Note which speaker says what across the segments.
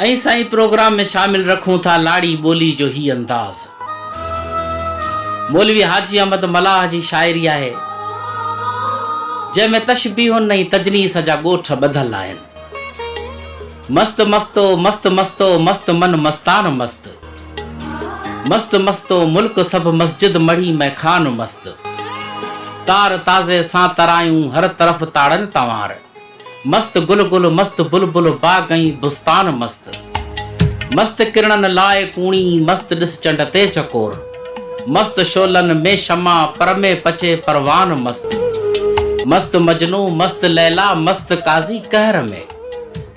Speaker 1: ऐं साईं प्रोग्राम में शामिल रखूं था लाड़ी ॿोली जो ही अंदाज़। मौलवी हाजी अहमद मलाह जी शाइरी आहे जंहिंमें तशबीहुनि ऐं तजनीस जा ॻोठ ॿधल आहिनि। मस्त मस्तो मस्त मस्तो मस्त मन मस्तान मस्त, मस्त मस्तो मुल्क सभु मस्जिद मढ़ी मैं खान मस्त। तार ताज़े सां तरायूं हर तरफ़ ताड़न तवार, मस्त गुल गुल मस्त बुलबुल बाग ऐं बुस्तान मस्त। मस्त किरणन लाए कूणी मस्त ॾिस चंड ते चकोर, मस्त शोलन में शमा पर में पचे परवान मस्त। मस्त मजनू मस्त लैला मस्त काज़ी कहर में,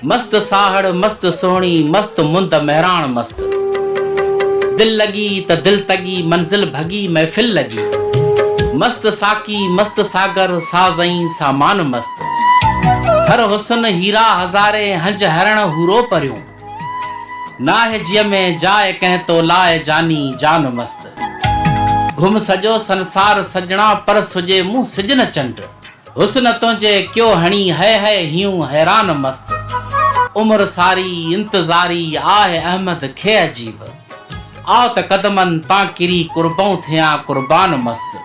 Speaker 1: मस्त साहड़ मस्त सोहणी मस्त मुंद मेहरान मस्त। दिल लगी त दिल तगी मंजिल भगी महफिल लगी, मस्त साकी मस्त सागर साज़ई सामान मस्त। हर हुस्न हीरा हज़ारे हंज हरण हूरो परियूं, नाहे जिय में जाए कंहिं तो लाए जानी जान मस्त। घुम सॼो संसार सजना पर सुजे मुंह सिजन चंड, हुस्न तुंहिंजे क्यों हणी है हियूं हैरान मस्त। उम्र सारी इंतज़ारी आहे अहमद खे अजीब, आओ त कदमन तां किरी कुर्बऊं थिया कुर्बान मस्त।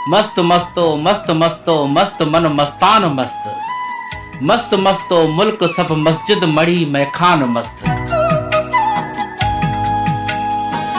Speaker 1: मस्त मस्तो मस्त मस्तो मस्त मन मस्तान मस्त, मस्त मस्तो मुल्क सब मस्जिद मढ़ी मैं खान मस्त।